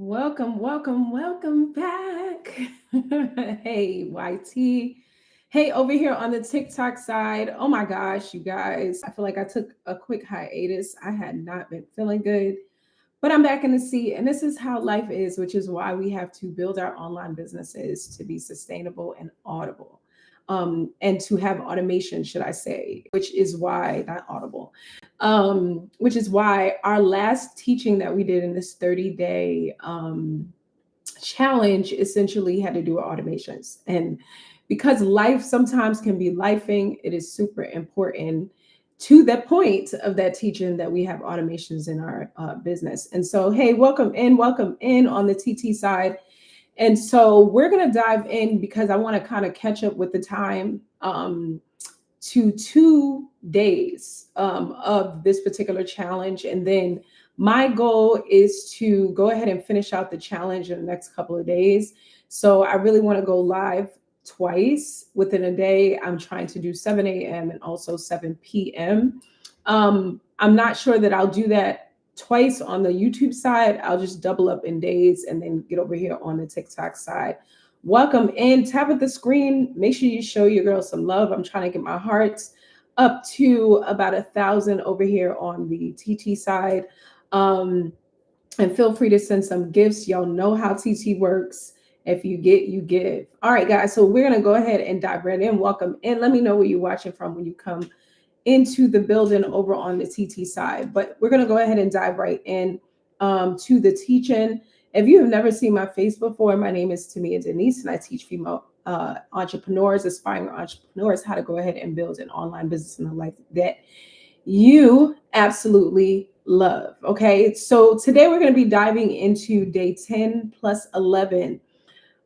Welcome back. Hey, YT. Hey, over here on the TikTok side. Oh my gosh, you guys. I feel like I took a quick hiatus. I had not been feeling good, but I'm back in the seat. And this is how life is, which is why we have to build our online businesses to be sustainable and audible. And to have automation, should I say, which is why, not audible, which is why our last teaching that we did in this 30-day challenge essentially had to do with automations. And because life sometimes can be lifing, it is super important to the point of that teaching that we have automations in our business. And so, hey, welcome in on the TT side. And so we're going to dive in because I want to kind of catch up with the time to 2 days of this particular challenge. And then my goal is to go ahead and finish out the challenge in the next couple of days. So I really want to go live twice within a day. I'm trying to do 7 a.m. and also 7 p.m. I'm not sure that I'll do that twice on the YouTube side. I'll just double up in days and then get over here on the TikTok side. Welcome in. Tap at the screen. Make sure you show your girl some love. I'm trying to get my hearts up to about 1,000 over here on the TT side. And feel free to send some gifts. Y'all know how TT works. If you get, you give. All right, guys. So we're going to go ahead and dive right in. Welcome in. Let me know where you're watching from when you come into the building over on the TT side. But we're going to go ahead and dive right in to the teaching. If you have never seen my face before, my name is Tamia Denise, and I teach female entrepreneurs, aspiring entrepreneurs, how to go ahead and build an online business in a life that you absolutely love. Okay, so today we're going to be diving into day 10 plus 11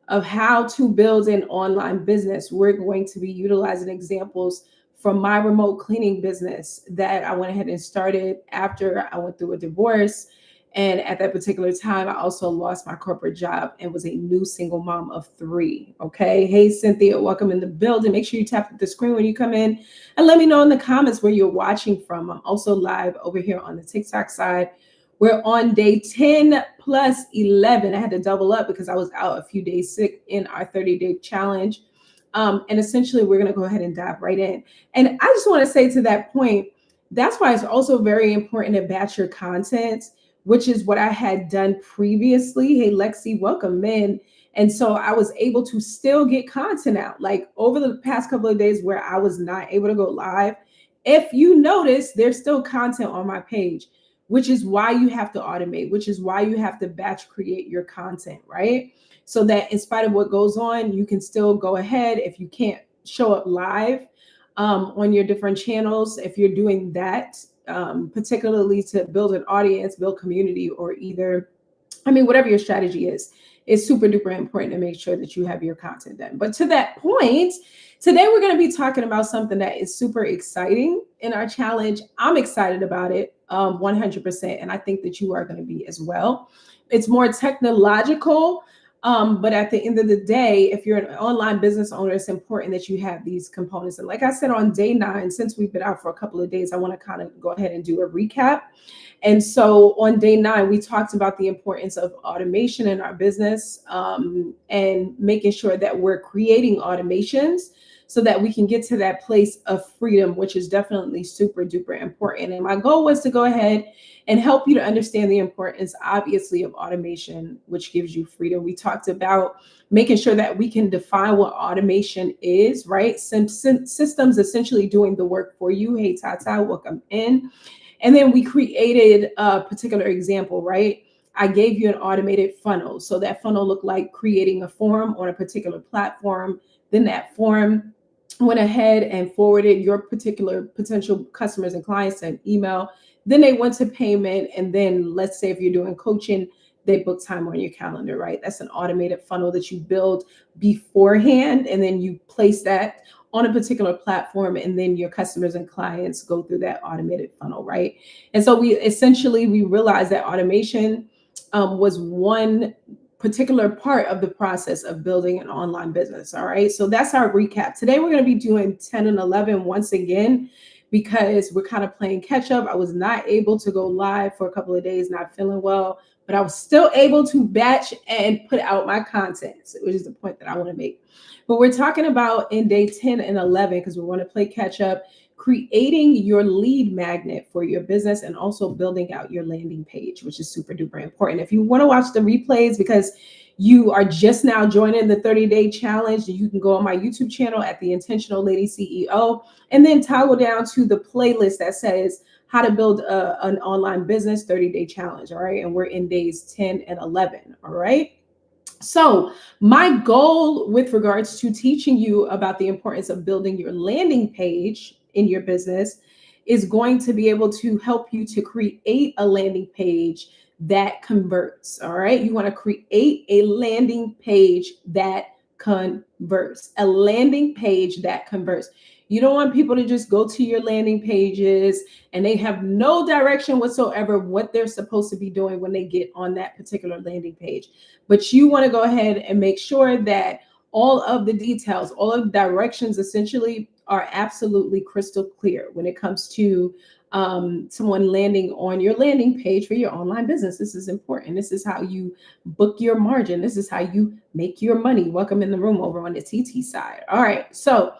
of how to build an online business. We're going to be utilizing examples from my remote cleaning business that I went ahead and started after I went through a divorce. And at that particular time, I also lost my corporate job and was a new single mom of 3. Okay. Hey, Cynthia, welcome in the building. Make sure you tap the screen when you come in and let me know in the comments where you're watching from. I'm also live over here on the TikTok side. We're on day 10 plus 11. I had to double up because I was out a few days sick in our 30-day challenge. And essentially, we're going to go ahead and dive right in. And I just want to say to that point, that's why it's also very important to batch your content, which is what I had done previously. Hey, Lexi, welcome in. And so I was able to still get content out. Like over the past couple of days where I was not able to go live, if you notice, there's still content on my page, which is why you have to automate, which is why you have to batch create your content, right? So that in spite of what goes on, you can still go ahead. If you can't show up live on your different channels, if you're doing that, particularly to build an audience, build community, or whatever your strategy is, it's super duper important to make sure that you have your content done. But to that point, today we're going to be talking about something that is super exciting in our challenge. I'm excited about it 100%, and I think that you are going to be as well. It's more technological. But at the end of the day, if you're an online business owner, it's important that you have these components. And like I said, on day 9, since we've been out for a couple of days, I want to kind of go ahead and do a recap. And so on day 9, we talked about the importance of automation in our business and making sure that we're creating automations so that we can get to that place of freedom, which is definitely super duper important. And my goal was to go ahead and help you to understand the importance, obviously, of automation, which gives you freedom. We talked about making sure that we can define what automation is, right? Systems essentially doing the work for you. Hey, Tata, welcome in. And then we created a particular example, right? I gave you an automated funnel. So that funnel looked like creating a form on a particular platform. Then that form went ahead and forwarded your particular potential customers and clients an email. Then they went to payment. And then let's say if you're doing coaching, they book time on your calendar, right? That's an automated funnel that you build beforehand. And then you place that on a particular platform. And then your customers and clients go through that automated funnel, right? And so we realized that automation was one particular part of the process of building an online business. All right. So that's our recap. Today, we're going to be doing 10 and 11 once again, because we're kind of playing catch up. I was not able to go live for a couple of days, not feeling well, but I was still able to batch and put out my content, which is the point that I want to make. But we're talking about in day 10 and 11, because we want to play catch up, creating your lead magnet for your business and also building out your landing page, which is super duper important. If you want to watch the replays because you are just now joining the 30-day challenge, you can go on my YouTube channel at The Intentional Lady CEO and then toggle down to the playlist that says how to build an online business 30-day challenge. All right. And we're in days 10 and 11. All right. So my goal with regards to teaching you about the importance of building your landing page in your business is going to be able to help you to create a landing page that converts. All right. You want to create a landing page that converts, a landing page that converts. You don't want people to just go to your landing pages and they have no direction whatsoever what they're supposed to be doing when they get on that particular landing page. But you want to go ahead and make sure that all of the details, all of the directions essentially are absolutely crystal clear when it comes to someone landing on your landing page for your online business. This is important. This is how you book your margin. This is how you make your money. Welcome in the room over on the TT side. All right. So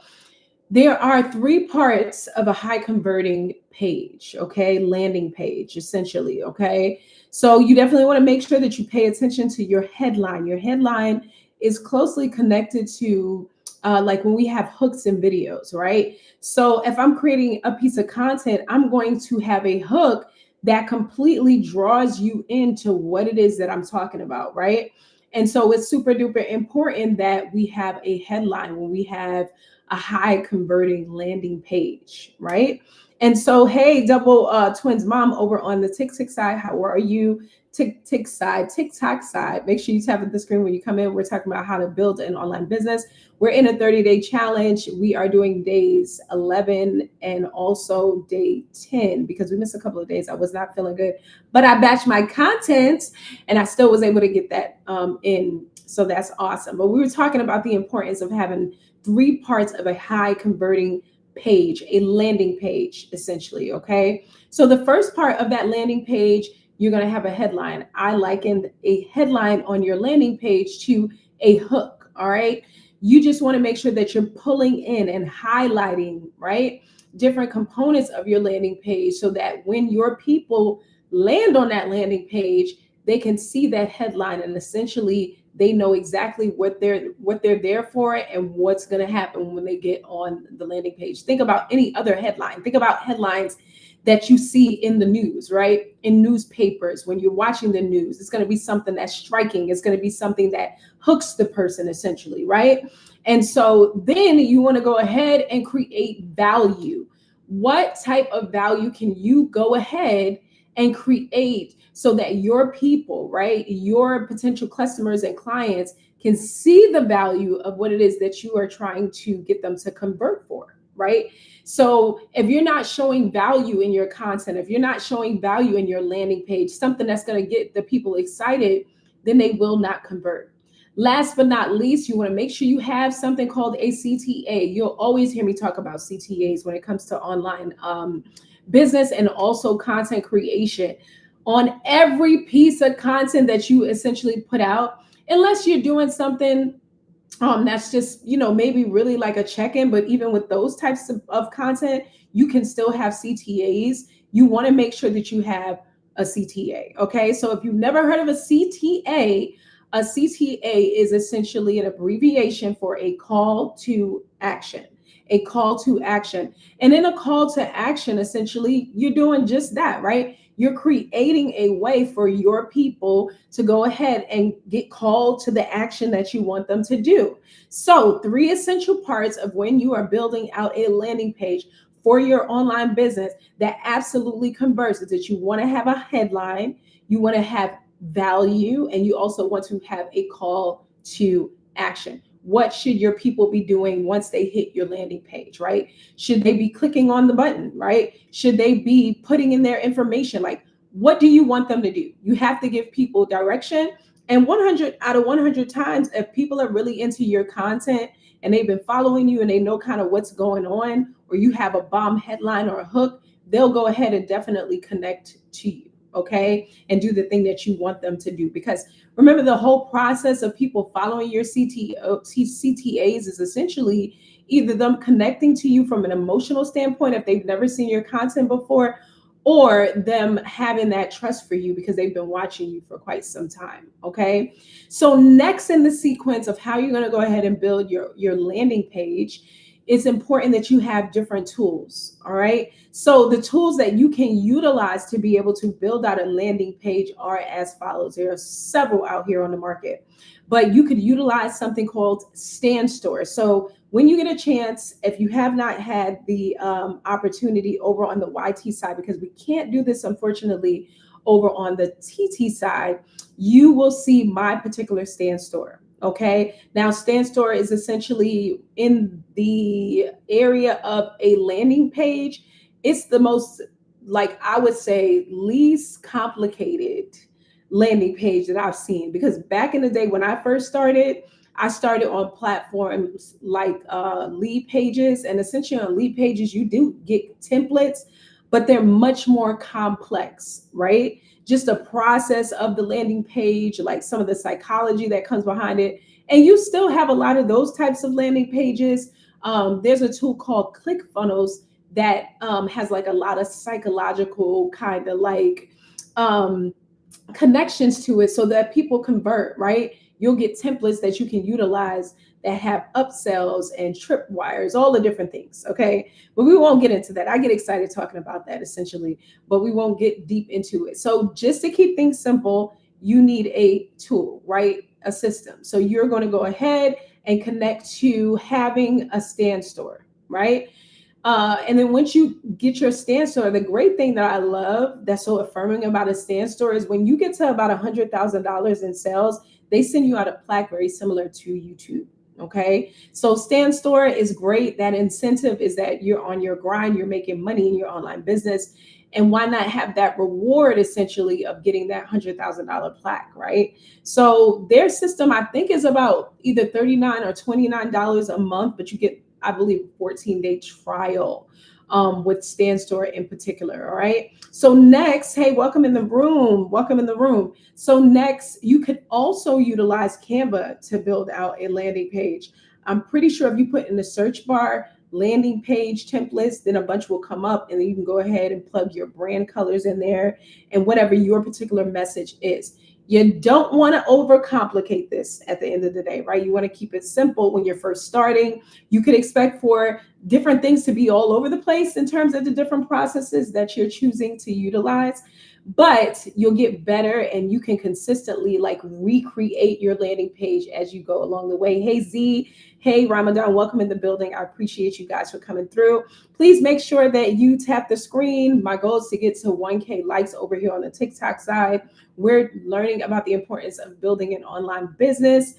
there are 3 parts of a high converting page, okay? Landing page, essentially, okay? So you definitely want to make sure that you pay attention to your headline. Your headline is closely connected to like when we have hooks in videos, right? So if I'm creating a piece of content, I'm going to have a hook that completely draws you into what it is that I'm talking about, right? And so it's super duper important that we have a headline when we have a high converting landing page, right? And so, hey, double twins mom over on the TikTok side, how are you? TikTok side. Make sure you tap at the screen when you come in. We're talking about how to build an online business. We're in a 30-day challenge. We are doing days 11 and also day 10 because we missed a couple of days. I was not feeling good, but I batched my content and I still was able to get that in. So that's awesome. But we were talking about the importance of having 3 parts of a high converting page, a landing page, essentially. Okay. So the first part of that landing page, you're going to have a headline. I likened a headline on your landing page to a hook. All right. You just want to make sure that you're pulling in and highlighting, right, different components of your landing page so that when your people land on that landing page, they can see that headline and essentially they know exactly what they're there for and what's going to happen when they get on the landing page. Think about any other headline. Think about headlines that you see in the news, right? In newspapers, when you're watching the news, it's going to be something that's striking. It's going to be something that hooks the person essentially, right? And so then you want to go ahead and create value. What type of value can you go ahead and create so that your people, right, your potential customers and clients can see the value of what it is that you are trying to get them to convert for, right? So if you're not showing value in your content, if you're not showing value in your landing page, something that's going to get the people excited, then they will not convert. Last but not least, you want to make sure you have something called a CTA. You'll always hear me talk about CTAs when it comes to online business and also content creation. On every piece of content that you essentially put out, unless you're doing something that's just, maybe really like a check-in, but even with those types of content, you can still have CTAs. You want to make sure that you have a CTA. Okay. So if you've never heard of a CTA is essentially an abbreviation for a call to action. A call to action. And in a call to action, essentially, you're doing just that, right? You're creating a way for your people to go ahead and get called to the action that you want them to do. So 3 essential parts of when you are building out a landing page for your online business that absolutely converts is that you want to have a headline, you want to have value, and you also want to have a call to action. What should your people be doing once they hit your landing page, right? Should they be clicking on the button, right? Should they be putting in their information? Like, what do you want them to do? You have to give people direction. And 100 out of 100 times, if people are really into your content and they've been following you and they know kind of what's going on, or you have a bomb headline or a hook, they'll go ahead and definitely connect to you, okay, and do the thing that you want them to do. Because remember, the whole process of people following your CTAs is essentially either them connecting to you from an emotional standpoint if they've never seen your content before, or them having that trust for you because they've been watching you for quite some time, okay? So next in the sequence of how you're going to go ahead and build your landing page, it's important that you have different tools, all right? So the tools that you can utilize to be able to build out a landing page are as follows. There are several out here on the market, but you could utilize something called Stand Store. So when you get a chance, if you have not had the opportunity over on the YT side, because we can't do this, unfortunately, over on the TT side, you will see my particular Stand Store. Okay, now Stand Store is essentially in the area of a landing page. It's the most, like, I would say, least complicated landing page that I've seen, because back in the day when I first started, I started on platforms like lead pages, and essentially on lead pages you do get templates, but they're much more complex, right? Just the process of the landing page, like some of the psychology that comes behind it. And you still have a lot of those types of landing pages. There's a tool called ClickFunnels that has like a lot of psychological kind of like connections to it so that people convert, right? You'll get templates that you can utilize that have upsells and tripwires, all the different things, okay? But we won't get into that. I get excited talking about that essentially, but we won't get deep into it. So just to keep things simple, you need a tool, right? A system. So you're going to go ahead and connect to having a Stand Store, right? And then once you get your Stand Store, the great thing that I love that's so affirming about a Stand Store is when you get to about $100,000 in sales, they send you out a plaque very similar to YouTube. Okay, so Stand Store is great. That incentive is that you're on your grind, you're making money in your online business. And why not have that reward essentially of getting that $100,000 plaque, right? So their system, I think, is about either $39 or $29 a month, but you get, I believe, a 14-day trial with Stand Store in particular. All right. So next, hey, welcome in the room. Welcome in the room. So next, you could also utilize Canva to build out a landing page. I'm pretty sure if you put in the search bar landing page templates, then a bunch will come up, and then you can go ahead and plug your brand colors in there and whatever your particular message is. You don't want to overcomplicate this at the end of the day, right? You want to keep it simple when you're first starting. You could expect for different things to be all over the place in terms of the different processes that you're choosing to utilize, but you'll get better and you can consistently like recreate your landing page as you go along the way. Hey, Z. Hey, Ramadan, welcome in the building. I appreciate you guys for coming through. Please make sure that you tap the screen. My goal is to get to 1K likes over here on the TikTok side. We're learning about the importance of building an online business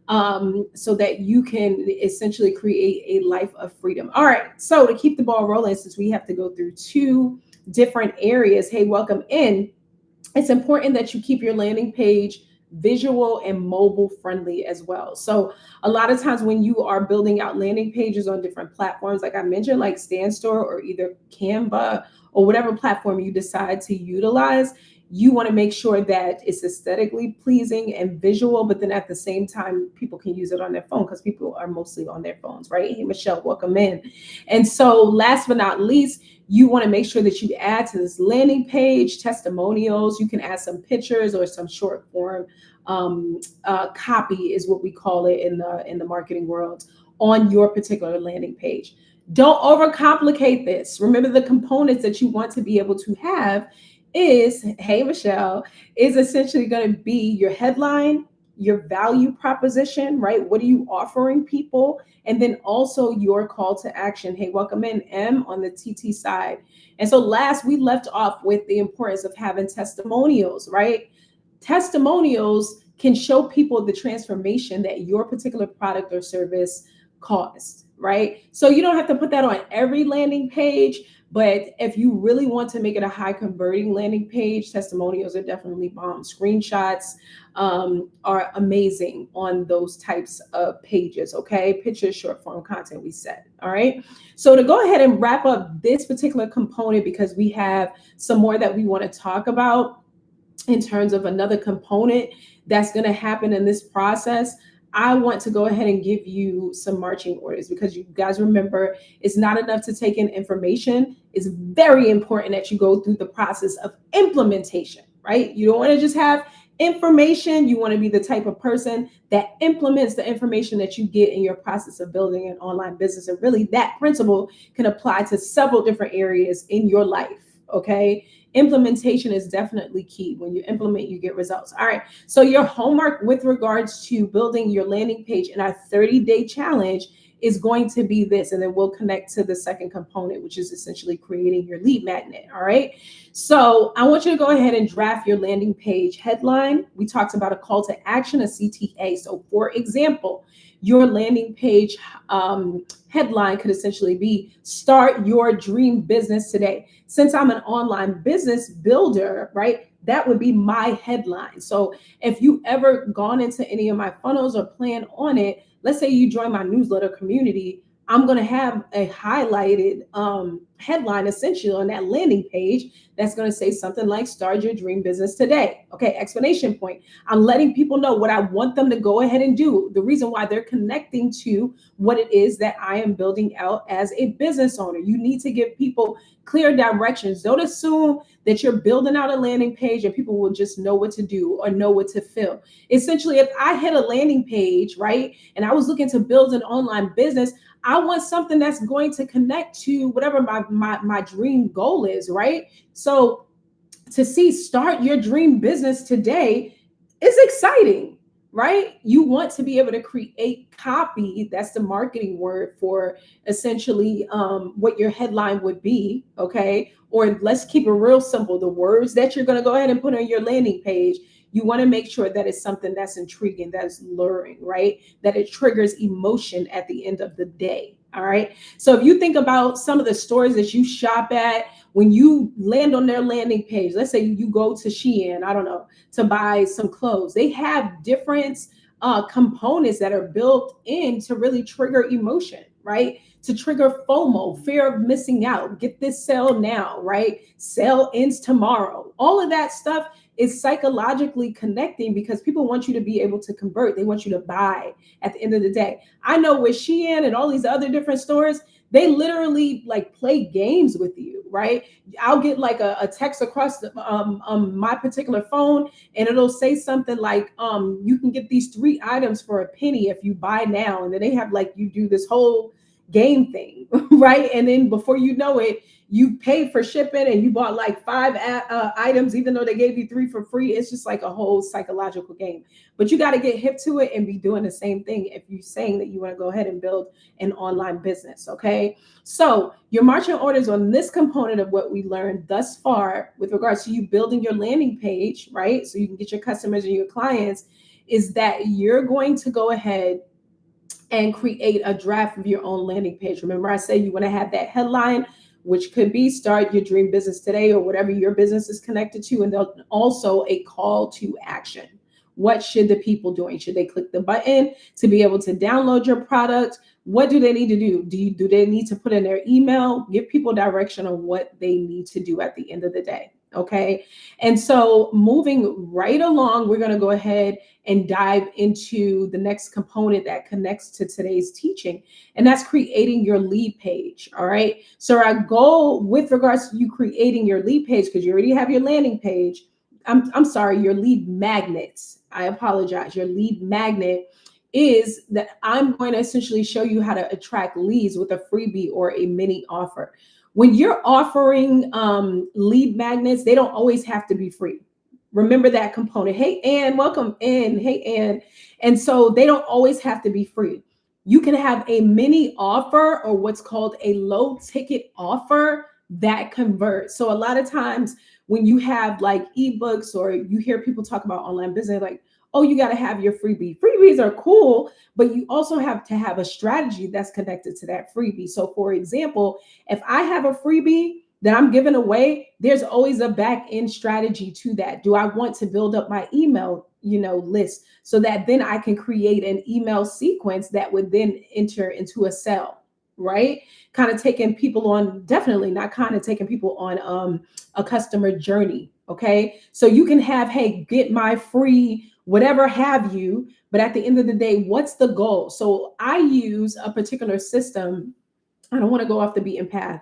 so that you can essentially create a life of freedom. All right, so to keep the ball rolling, since we have to go through two different areas, hey, welcome in. It's important that you keep your landing page visual and mobile friendly as well. So a lot of times when you are building out landing pages on different platforms, like I mentioned, like Stand Store or either Canva or whatever platform you decide to utilize, you want to make sure that it's aesthetically pleasing and visual, but then at the same time, people can use it on their phone because people are mostly on their phones, right? Hey, Michelle, welcome in. And so last but not least, you want to make sure that you add to this landing page testimonials. You can add some pictures or some short form copy is what we call it in the marketing world on your particular landing page. Don't overcomplicate this. Remember, the components that you want to be able to have is, hey, Michelle, is essentially going to be your headline, your value proposition, right? What are you offering people? And then also your call to action. Hey, welcome in, M, on the TT side. And so last, we left off with the importance of having testimonials, right? Testimonials can show people the transformation that your particular product or service caused, right? So you don't have to put that on every landing page, But if you really want to make it a high converting landing page, testimonials are definitely bomb. Screenshots are amazing on those types of pages. Okay, pictures, short form content, we said. All right. So to go ahead and wrap up this particular component, because we have some more that we want to talk about in terms of another component that's going to happen in this process, I want to go ahead and give you some marching orders, because you guys remember, it's not enough to take in information. It's very important that you go through the process of implementation, right? You don't want to just have information. You want to be the type of person that implements the information that you get in your process of building an online business. And really, that principle can apply to several different areas in your life. Okay. Implementation is definitely key. When you implement, you get results. All right. So your homework with regards to building your landing page in our 30-day challenge is going to be this, and then we'll connect to the second component, which is essentially creating your lead magnet. All right. So I want you to go ahead and draft your landing page headline. We talked about a call to action, a CTA. So for example, your landing page headline could essentially be start your dream business today. Since I'm an online business builder, right, that would be my headline. So if you ever gone into any of my funnels or plan on it, let's say you join my newsletter community, I'm going to have a highlighted headline essentially on that landing page that's going to say something like start your dream business today. Okay, explanation point. I'm letting people know what I want them to go ahead and do, the reason why they're connecting to what it is that I am building out as a business owner. You need to give people clear directions. Don't assume that you're building out a landing page and people will just know what to do or know what to fill. Essentially, if I hit a landing page, right, and I was looking to build an online business, I want something that's going to connect to whatever my dream goal is, right? So to see start your dream business today is exciting, right? You want to be able to create copy. That's the marketing word for essentially what your headline would be, okay? Or let's keep it real simple. The words that you're going to go ahead and put on your landing page, you want to make sure that it's something that's intriguing, that's luring, right? That it triggers emotion at the end of the day. All right. So if you think about some of the stores that you shop at, when you land on their landing page, let's say you go to Shein, I don't know, to buy some clothes, they have different components that are built in to really trigger emotion, right? To trigger FOMO, fear of missing out, get this sale now, right? Sale ends tomorrow. All of that stuff is psychologically connecting because people want you to be able to convert. They want you to buy at the end of the day. I know with Shein and all these other different stores, they literally like play games with you, right? I'll get like a text across my particular phone, and it'll say something like, you can get these 3 items for a penny if you buy now. And then they have like, you do this whole game thing, right? And then before you know it, you paid for shipping and you bought like 5 items, even though they gave you 3 for free. It's just like a whole psychological game. But you got to get hip to it and be doing the same thing if you're saying that you want to go ahead and build an online business. Okay. So your marching orders on this component of what we learned thus far with regards to you building your landing page, right? So you can get your customers and your clients, is that you're going to go ahead and create a draft of your own landing page. Remember, I said you want to have that headline, which could be start your dream business today or whatever your business is connected to. And then also a call to action. What should the people doing? Should they click the button to be able to download your product? What do they need to do? Do they need to put in their email? Give people direction on what they need to do at the end of the day. Okay. And so moving right along, we're going to go ahead and dive into the next component that connects to today's teaching, and that's creating your lead page. All right. So our goal with regards to you creating your lead page, because you already have your landing page, I'm sorry, your lead magnets. I apologize. Your lead magnet is that I'm going to essentially show you how to attract leads with a freebie or a mini offer. When you're offering lead magnets, they don't always have to be free. Remember that component. Hey, Ann, welcome in. Hey, Ann. And so they don't always have to be free. You can have a mini offer or what's called a low ticket offer that converts. So a lot of times when you have like ebooks or you hear people talk about online business, like, oh, you got to have your freebie. Freebies are cool, but you also have to have a strategy that's connected to that freebie. So for example, if I have a freebie that I'm giving away, there's always a back end strategy to that. Do I want to build up my email, list so that then I can create an email sequence that would then enter into a cell, right? Kind of taking people on, definitely not kind of taking people on a customer journey. Okay. So you can have, hey, get my free whatever have you. But at the end of the day, what's the goal? So I use a particular system. I don't want to go off the beaten path.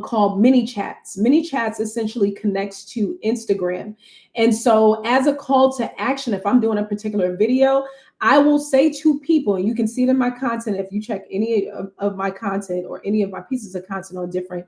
Called mini chats. Mini chats essentially connects to Instagram. And so as a call to action, if I'm doing a particular video, I will say to people, and you can see it in my content if you check any of my content or any of my pieces of content on different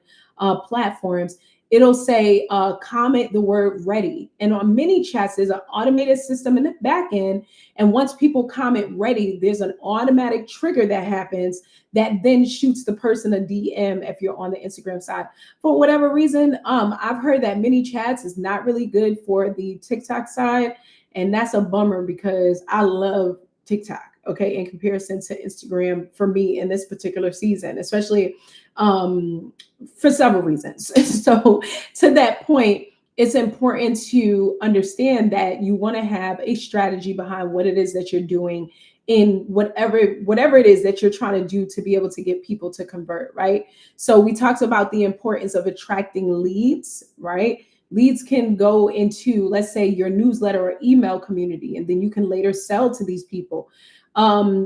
platforms, it'll say comment the word ready. And on mini chats, there's an automated system in the back end. And once people comment ready, there's an automatic trigger that happens that then shoots the person a DM if you're on the Instagram side. For whatever reason, I've heard that mini chats is not really good for the TikTok side. And that's a bummer because I love TikTok, okay, in comparison to Instagram for me in this particular season, especially for several reasons. So to that point, it's important to understand that you want to have a strategy behind what it is that you're doing in whatever it is that you're trying to do to be able to get people to convert, right? So we talked about the importance of attracting leads, right? Leads can go into, let's say, your newsletter or email community, and then you can later sell to these people.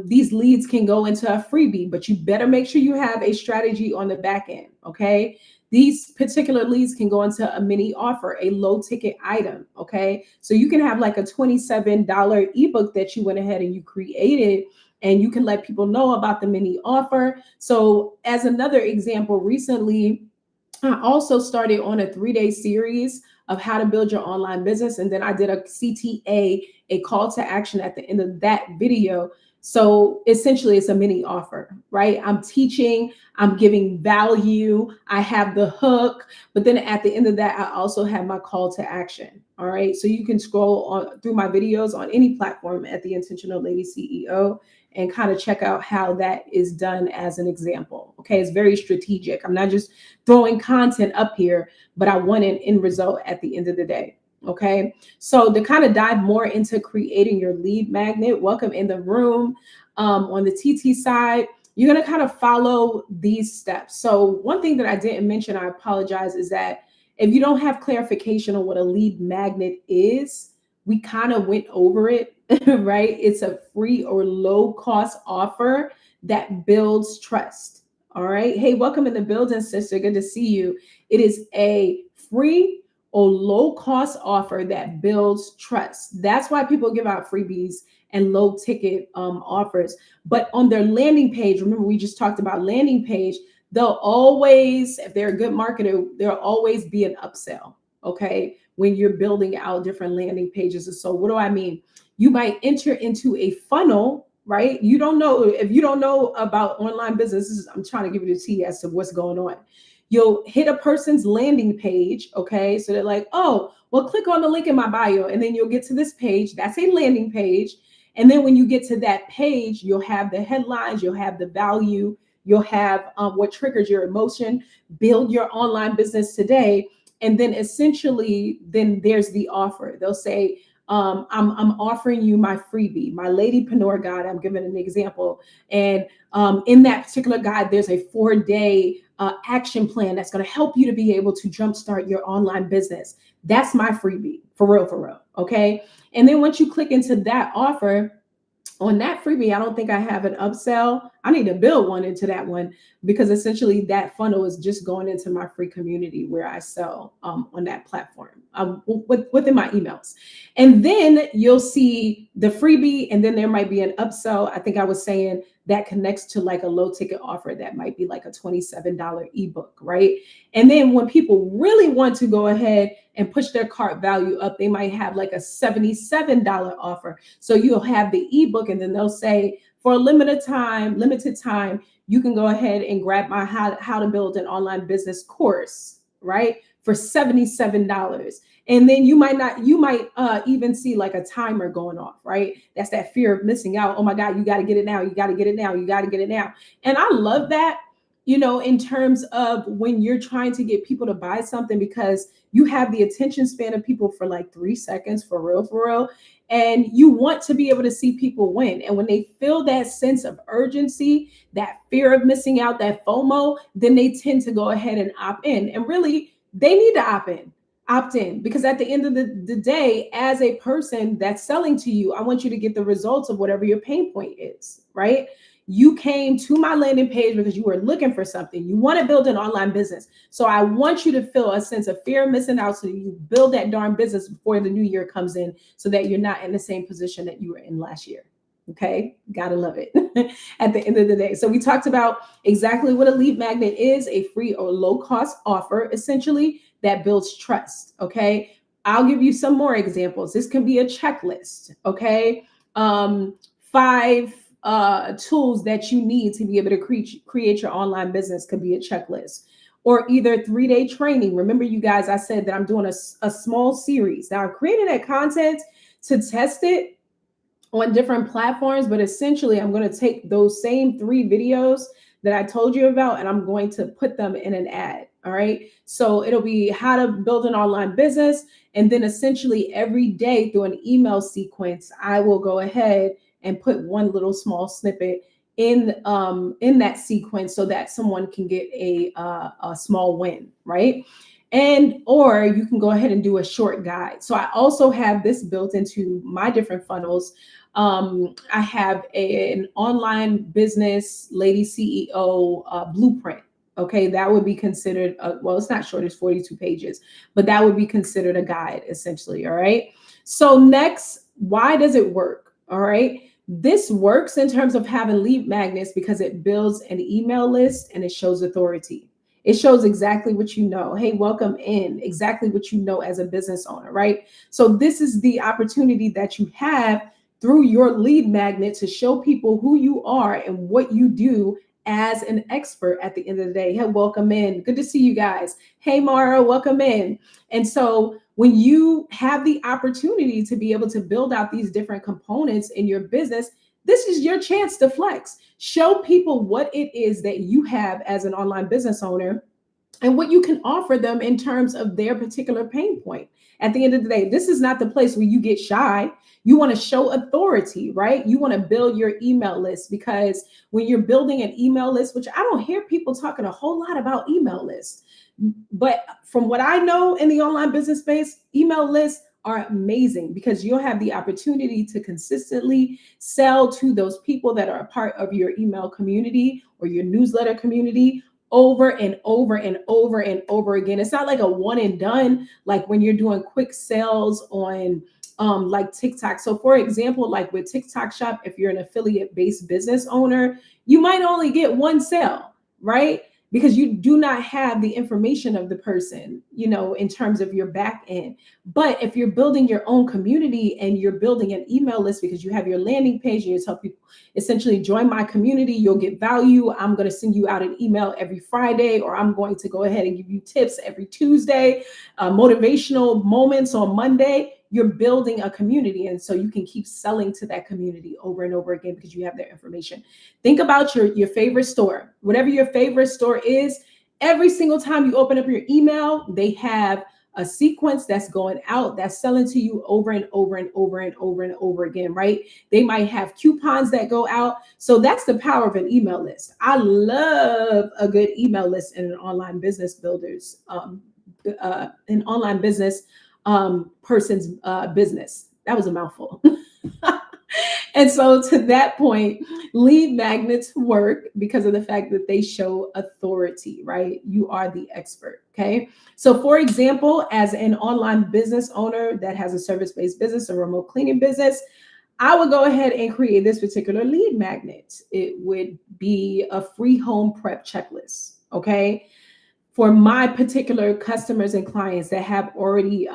These leads can go into a freebie, but you better make sure you have a strategy on the back end, okay? These particular leads can go into a mini offer, a low ticket item, okay? So you can have like a $27 ebook that you went ahead and you created, and you can let people know about the mini offer. So as another example, recently, I also started on a 3-day series of how to build your online business. And then I did a CTA, a call to action at the end of that video. So essentially it's a mini offer, right? I'm teaching, I'm giving value, I have the hook, but then at the end of that, I also have my call to action. All right. So you can scroll on through my videos on any platform at the Intentional Lady CEO and kind of check out how that is done as an example. Okay. It's very strategic. I'm not just throwing content up here, but I want an end result at the end of the day. Okay. So to kind of dive more into creating your lead magnet, welcome in the room. On the TT side, you're going to kind of follow these steps. So one thing that I didn't mention, I apologize, is that if you don't have clarification on what a lead magnet is, we kind of went over it, right? It's a free or low cost offer that builds trust. All right. Hey, welcome in the building, sister. Good to see you. It is a free or low cost offer that builds trust. That's why people give out freebies and low ticket offers. But on their landing page, remember we just talked about landing page, they'll always, if they're a good marketer, there'll always be an upsell, okay? When you're building out different landing pages. And so what do I mean? You might enter into a funnel, right? You don't know, if you don't know about online businesses, I'm trying to give you the tea as to what's going on. You'll hit a person's landing page, okay? So they're like, oh, well, click on the link in my bio, and then you'll get to this page. That's a landing page. And then when you get to that page, you'll have the headlines, you'll have the value, you'll have what triggers your emotion, build your online business today. And then essentially, then there's the offer. They'll say, I'm offering you my freebie, my Ladypreneur guide. I'm giving an example. And in that particular guide, there's a 4-day action plan that's going to help you to be able to jumpstart your online business. That's my freebie, for real. Okay. And then once you click into that offer, on that freebie, I don't think I have an upsell. I need to build one into that one, because essentially that funnel is just going into my free community where I sell on that platform within my emails. And then you'll see the freebie, and then there might be an upsell. I think I was saying that connects to like a low ticket offer that might be like a $27 ebook, right? And then when people really want to go ahead and push their cart value up, they might have like a $77 offer. So you'll have the ebook, and then they'll say, for a limited time, you can go ahead and grab my how to build an online business course, right? for $77. And then you might even see like a timer going off, right? That's that fear of missing out. Oh my God, you got to get it now. You got to get it now. You got to get it now. And I love that, in terms of when you're trying to get people to buy something, because you have the attention span of people for like 3 seconds, for real. And you want to be able to see people win. And when they feel that sense of urgency, that fear of missing out, that FOMO, then they tend to go ahead and opt in. And really, they need to opt in, because at the end of the day, as a person that's selling to you, I want you to get the results of whatever your pain point is, right? You came to my landing page because you were looking for something. You want to build an online business. So I want you to feel a sense of fear of missing out, so you build that darn business before the new year comes in, so that you're not in the same position that you were in last year. Okay, gotta love it at the end of the day. So we talked about exactly what a lead magnet is: a free or low cost offer, essentially, that builds trust. Okay, I'll give you some more examples. This can be a checklist. Okay, 5 tools that you need to be able to create your online business could be a checklist, or either 3-day training. Remember, you guys, I said that I'm doing a small series. Now, I'm creating that content to test it on different platforms, but essentially I'm going to take those same 3 videos that I told you about, and I'm going to put them in an ad. All right. So it'll be how to build an online business. And then essentially every day through an email sequence, I will go ahead and put one little small snippet in that sequence, so that someone can get a small win, right? And or you can go ahead and do a short guide. So I also have this built into my different funnels. I have an online business lady CEO blueprint. Okay, that would be considered, well, it's not short, it's 42 pages, but that would be considered a guide, essentially. All right. So next, why does it work? All right. This works in terms of having lead magnets because it builds an email list and it shows authority. It shows exactly what you know. Hey, welcome in, exactly what you know as a business owner, right? So this is the opportunity that you have through your lead magnet to show people who you are and what you do as an expert at the end of the day. Hey, welcome in. Good to see you guys. Hey, Mara, welcome in. And so when you have the opportunity to be able to build out these different components in your business, this is your chance to flex. Show people what it is that you have as an online business owner and what you can offer them in terms of their particular pain point. At the end of the day, this is not the place where you get shy. You want to show authority, right? You want to build your email list, because when you're building an email list, which I don't hear people talking a whole lot about email lists, but from what I know in the online business space, email lists are amazing because you'll have the opportunity to consistently sell to those people that are a part of your email community or your newsletter community over and over and over and over again. It's not like a one and done, like when you're doing quick sales on like TikTok. So for example, like with TikTok Shop, if you're an affiliate-based business owner, you might only get one sale, right? Because you do not have the information of the person, in terms of your back end. But if you're building your own community and you're building an email list because you have your landing page and you tell people essentially join my community, you'll get value. I'm going to send you out an email every Friday, or I'm going to go ahead and give you tips every Tuesday, motivational moments on Monday. You're building a community. And so you can keep selling to that community over and over again because you have their information. Think about your favorite store, whatever your favorite store is. Every single time you open up your email, they have a sequence that's going out, that's selling to you over and over and over and over and over again, right? They might have coupons that go out. So that's the power of an email list. I love a good email list in an online business an online business person's business. That was a mouthful. And so to that point, lead magnets work because of the fact that they show authority, right? You are the expert, okay? So for example, as an online business owner that has a service-based business, a remote cleaning business, I would go ahead and create this particular lead magnet. It would be a free home prep checklist, okay? For my particular customers and clients that have already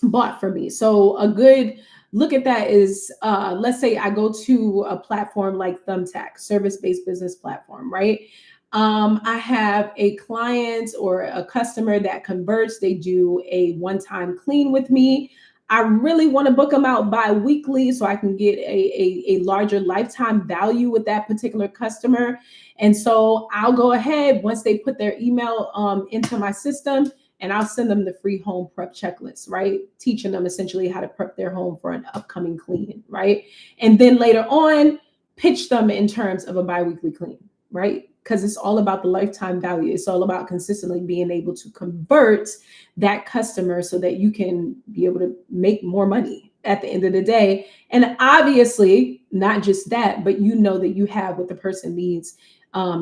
bought from me. So a good look at that is, let's say I go to a platform like Thumbtack, service-based business platform, right? I have a client or a customer that converts. They do a one-time clean with me. I really want to book them out bi-weekly so I can get a larger lifetime value with that particular customer. And so I'll go ahead once they put their email into my system, and I'll send them the free home prep checklist, right? Teaching them essentially how to prep their home for an upcoming clean, right? And then later on, pitch them in terms of a bi-weekly clean, right? Because it's all about the lifetime value. It's all about consistently being able to convert that customer so that you can be able to make more money at the end of the day. And obviously, not just that, but you know that you have what the person needs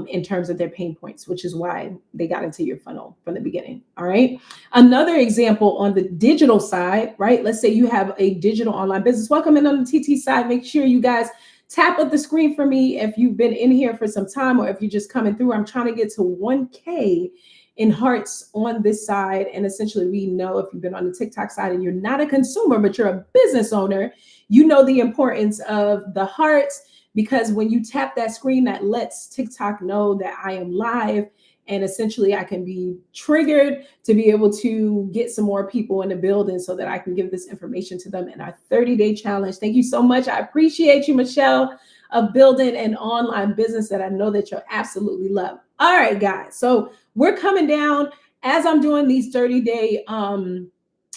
in terms of their pain points, which is why they got into your funnel from the beginning. All right. Another example on the digital side, right? Let's say you have a digital online business. Welcome in on the TT side. Make sure you guys tap up the screen for me if you've been in here for some time or if you're just coming through. I'm trying to get to 1K in hearts on this side. And essentially, we know if you've been on the TikTok side and you're not a consumer, but you're a business owner, you know the importance of the hearts, because when you tap that screen, that lets TikTok know that I am live. And essentially, I can be triggered to be able to get some more people in the building so that I can give this information to them in our 30-day challenge. Thank you so much. I appreciate you, Michelle, of building an online business that I know that you'll absolutely love. All right, guys. So we're coming down as I'm doing these 30-day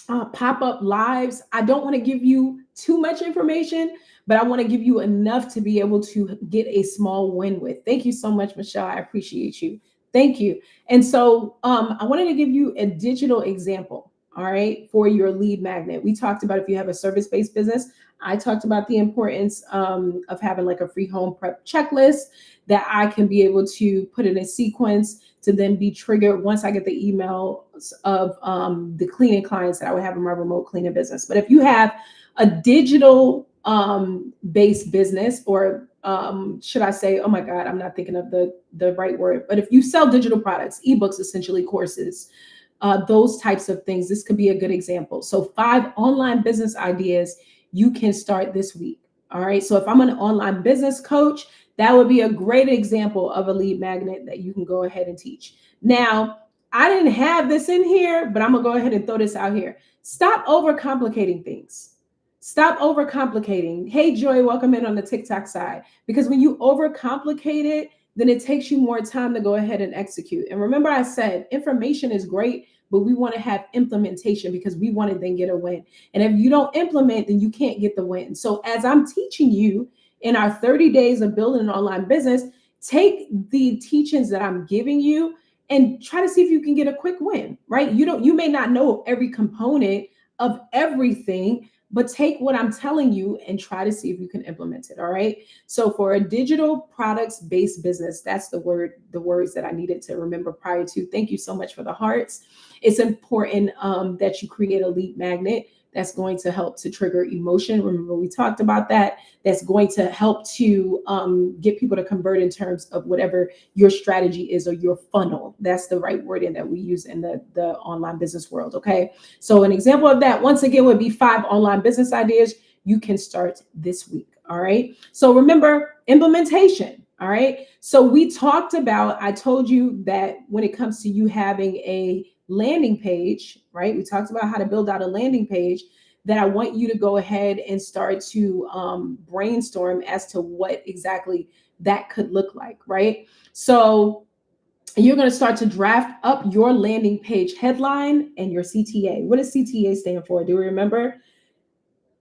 pop-up lives. I don't want to give you too much information, but I want to give you enough to be able to get a small win with. Thank you so much, Michelle. I appreciate you. Thank you. And so I wanted to give you a digital example, all right, for your lead magnet. We talked about if you have a service-based business, I talked about the importance of having like a free home prep checklist that I can be able to put in a sequence to then be triggered once I get the email of the cleaning clients that I would have in my remote cleaning business. But if you have a digital based business, or should I say, oh my God, I'm not thinking of the right word, but if you sell digital products, ebooks, essentially courses, those types of things, this could be a good example. So 5 online business ideas you can start this week. All right. So if I'm an online business coach, that would be a great example of a lead magnet that you can go ahead and teach. Now, I didn't have this in here, but I'm gonna go ahead and throw this out here. Stop overcomplicating things. Stop overcomplicating. Hey, Joy, welcome in on the TikTok side. Because when you overcomplicate it, then it takes you more time to go ahead and execute. And remember, I said information is great, but we want to have implementation because we want to then get a win. And if you don't implement, then you can't get the win. So as I'm teaching you in our 30 days of building an online business, take the teachings that I'm giving you and try to see if you can get a quick win, right? You may not know every component of everything, but take what I'm telling you and try to see if you can implement it. All right. So for a digital products based business, that's the words that I needed to remember prior to. Thank you so much for the hearts. It's important that you create a lead magnet that's going to help to trigger emotion. Remember, we talked about that. That's going to help to get people to convert in terms of whatever your strategy is or your funnel. That's the right wording that we use in the online business world. Okay. So an example of that, once again, would be 5 online business ideas you can start this week. All right. So remember, implementation. All right. So we talked about, I told you that when it comes to you having a landing page, right? We talked about how to build out a landing page, that I want you to go ahead and start to brainstorm as to what exactly that could look like, right? So you're going to start to draft up your landing page headline and your CTA. What does CTA stand for? Do you remember?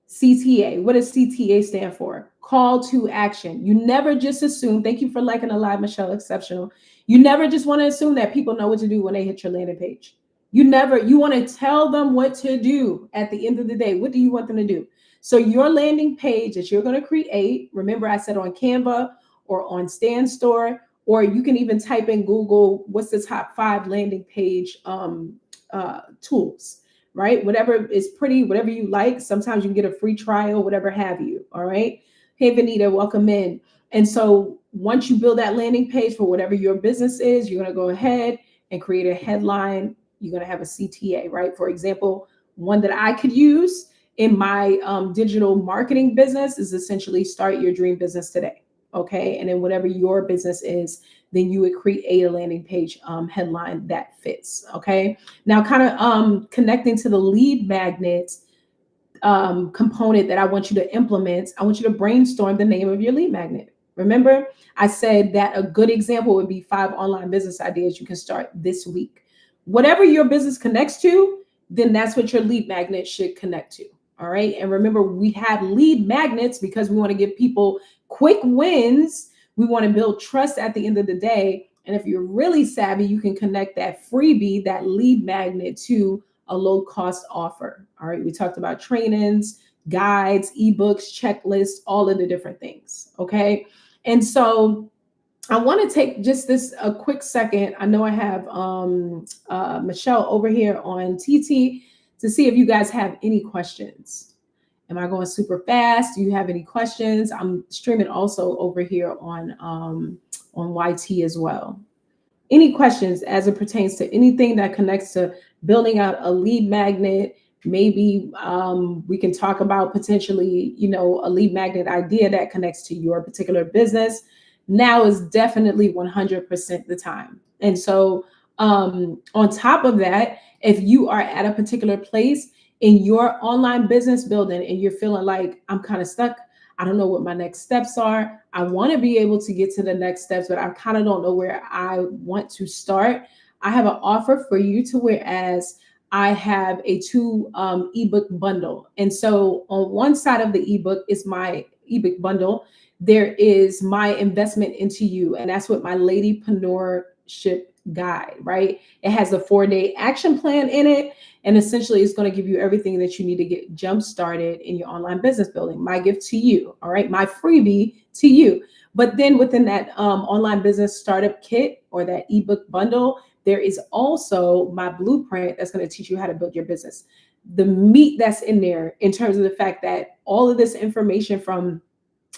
CTA. What does CTA stand for? Call to action. You never just assume. Thank you for liking the live, Michelle. Exceptional. You never just want to assume that people know what to do when they hit your landing page. You want to tell them what to do at the end of the day. What do you want them to do? So your landing page that you're going to create, remember I said on Canva or on StanStore, or you can even type in Google, what's the top 5 landing page tools, right? Whatever is pretty, whatever you like. Sometimes you can get a free trial, whatever have you. All right. Hey, Vanita, welcome in. And so once you build that landing page for whatever your business is, you're going to go ahead and create a headline. You're going to have a CTA, right? For example, one that I could use in my digital marketing business is essentially start your dream business today. Okay. And then whatever your business is, then you would create a landing page headline that fits. Okay. Now, kind of connecting to the lead magnets component that I want you to implement, I want you to brainstorm the name of your lead magnet. Remember, I said that a good example would be 5 online business ideas you can start this week. Whatever your business connects to, then that's what your lead magnet should connect to. All right. And remember, we have lead magnets because we want to give people quick wins. We want to build trust at the end of the day. And if you're really savvy, you can connect that freebie, that lead magnet, to a low cost offer. All right. We talked about trainings, guides, ebooks, checklists, all of the different things. Okay. And so I want to take just this a quick second. I know I have Michelle over here on TT to see if you guys have any questions. Am I going super fast? Do you have any questions? I'm streaming also over here on YT as well. Any questions as it pertains to anything that connects to building out a lead magnet? Maybe we can talk about potentially, a lead magnet idea that connects to your particular business. Now is definitely 100% the time. And so on top of that, if you are at a particular place in your online business building and you're feeling like I'm kind of stuck, I don't know what my next steps are. I want to be able to get to the next steps, but I kind of don't know where I want to start. I have an offer for you to whereas I have a 2 ebook bundle. And so on one side of the ebook is my ebook bundle. There is my investment into you. And that's what my Ladypreneurship guide, right? It has a 4-day action plan in it. And essentially it's going to give you everything that you need to get jump started in your online business building. My gift to you, all right? My freebie to you. But then within that online business startup kit or that ebook bundle, there is also my blueprint that's going to teach you how to build your business. The meat that's in there in terms of the fact that all of this information from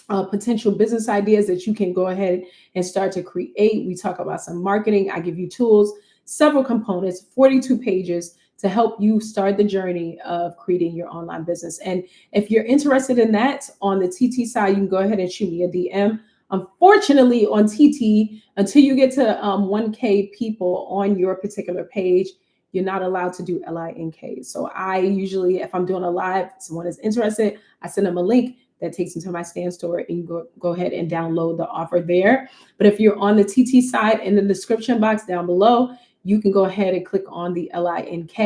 potential business ideas that you can go ahead and start to create. We talk about some marketing. I give you tools, several components, 42 pages to help you start the journey of creating your online business. And if you're interested in that on the TT side, you can go ahead and shoot me a DM. Unfortunately, on TT, until you get to 1K people on your particular page, you're not allowed to do LINK. So I usually, if I'm doing a live, someone is interested, I send them a link that takes them to my Stand store and you go ahead and download the offer there. But if you're on the TT side, in the description box down below, you can go ahead and click on the LINK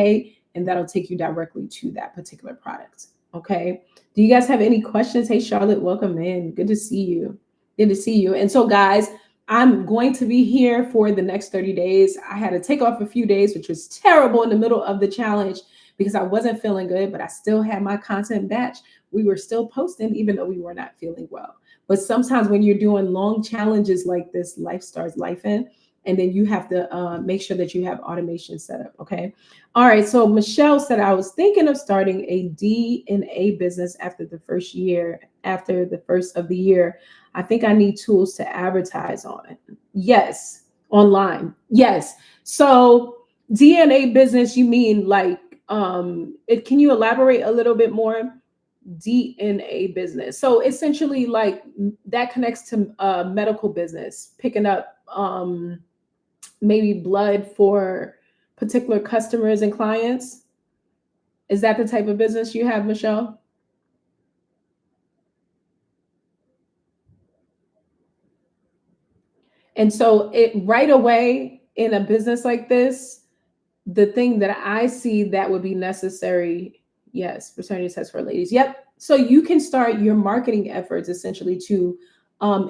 and that'll take you directly to that particular product. Okay. Do you guys have any questions? Hey, Charlotte, welcome in. Good to see you. Good to see you. And so guys, I'm going to be here for the next 30 days. I had to take off a few days, which was terrible in the middle of the challenge because I wasn't feeling good, but I still had my content batch. We were still posting even though we were not feeling well. But sometimes when you're doing long challenges like this, life starts lifing, and then you have to make sure that you have automation set up, okay? All right, so Michelle said, I was thinking of starting a D&A business after the first of the year. I think I need tools to advertise on. Yes, online, yes. So D&A business, you mean like, can you elaborate a little bit more? D&A business. So essentially like that connects to medical business, picking up maybe blood for particular customers and clients. Is that the type of business you have, Michelle? And so it right away in a business like this, the thing that I see that would be necessary, yes, paternity test for ladies. Yep. So you can start your marketing efforts essentially to,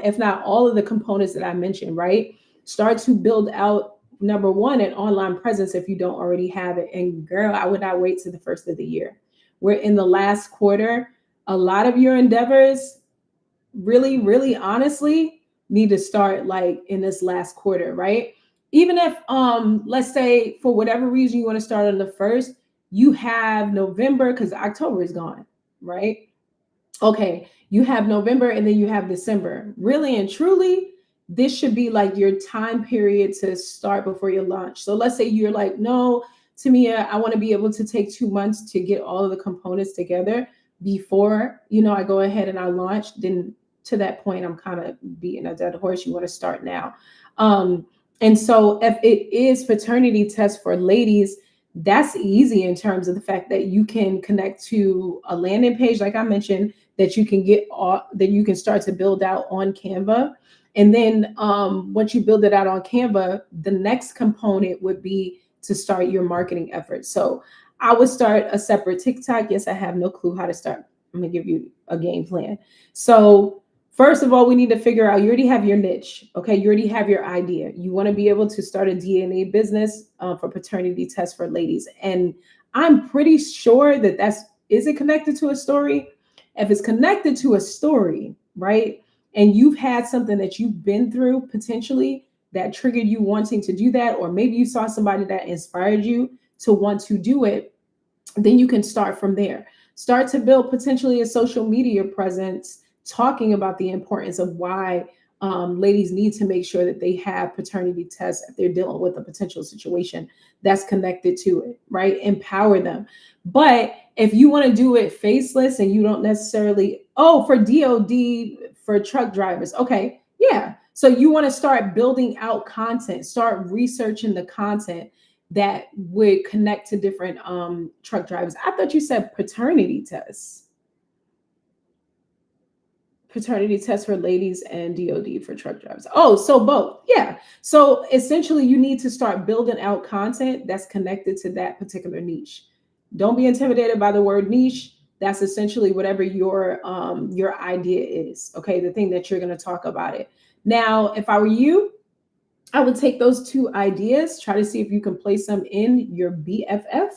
if not all of the components that I mentioned, right? Start to build out, number one, an online presence if you don't already have it. And girl, I would not wait to the first of the year. We're in the last quarter. A lot of your endeavors really, really honestly need to start like in this last quarter, right? Even if let's say for whatever reason you want to start on the first, you have November because October is gone, right? Okay, you have November and then you have December. Really and truly, this should be like your time period to start before your launch. So let's say you're like, no, Tamia, I want to be able to take 2 months to get all of the components together before, I go ahead and I launch. Then to that point, I'm kind of beating a dead horse. You want to start now. Um, and so if it is paternity test for ladies, that's easy in terms of the fact that you can connect to a landing page, like I mentioned, that you can get all, that you can start to build out on Canva. And then once you build it out on Canva, the next component would be to start your marketing efforts. So I would start a separate TikTok. Yes, I have no clue how to start. I'm gonna give you a game plan. So first of all, we need to figure out, you already have your niche. Okay. You already have your idea. You want to be able to start a DNA business for paternity tests for ladies. And I'm pretty sure that is it connected to a story? If it's connected to a story, right? And you've had something that you've been through potentially that triggered you wanting to do that, or maybe you saw somebody that inspired you to want to do it, then you can start from there. Start to build potentially a social media presence talking about the importance of why ladies need to make sure that they have paternity tests if they're dealing with a potential situation that's connected to it, right? Empower them. But if you want to do it faceless and you don't necessarily, oh, for DOD, for truck drivers, okay, yeah. So you want to start building out content, start researching the content that would connect to different truck drivers. I thought you said paternity tests. Paternity tests for ladies and DOD for truck drivers. Oh, so both. Yeah. So essentially you need to start building out content that's connected to that particular niche. Don't be intimidated by the word niche. That's essentially whatever your idea is. Okay. The thing that you're going to talk about it. Now, if I were you, I would take those two ideas, try to see if you can place them in your BFF,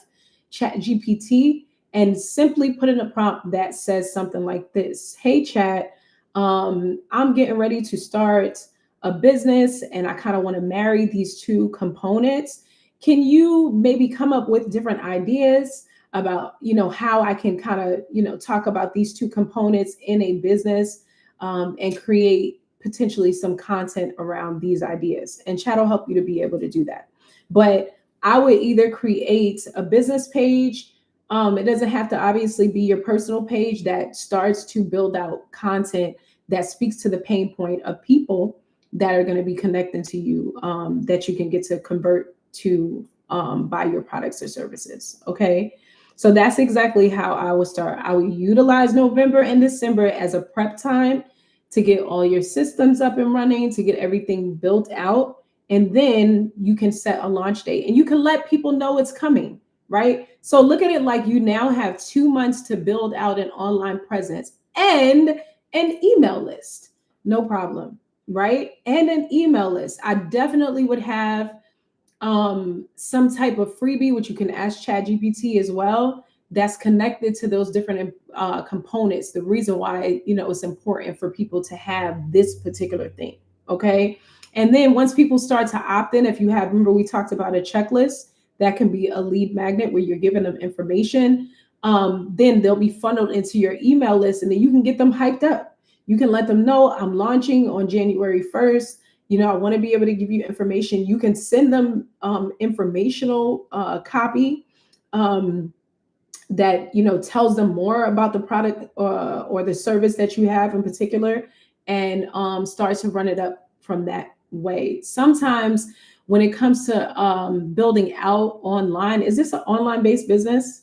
Chat GPT, and simply put in a prompt that says something like this. Hey, Chat, I'm getting ready to start a business and I kind of want to marry these two components. Can you maybe come up with different ideas about, how I can kind of, talk about these two components in a business and create potentially some content around these ideas, and chat will help you to be able to do that. But I would either create a business page. It doesn't have to obviously be your personal page that starts to build out content that speaks to the pain point of people that are going to be connecting to you, that you can get to convert to buy your products or services. Okay. So that's exactly how I would start. I would utilize November and December as a prep time to get all your systems up and running, to get everything built out. And then you can set a launch date and you can let people know it's coming, right? So look at it like you now have 2 months to build out an online presence and an email list. No problem, right? And an email list. I definitely would have some type of freebie, which you can ask ChatGPT as well, that's connected to those different components. The reason why, it's important for people to have this particular thing. Okay. And then once people start to opt in, if you have, remember we talked about a checklist that can be a lead magnet where you're giving them information, then they'll be funneled into your email list and then you can get them hyped up. You can let them know I'm launching on January 1st. I want to be able to give you information. You can send them informational copy that tells them more about the product or the service that you have in particular, and start to run it up from that way. Sometimes when it comes to building out online, is this an online based business?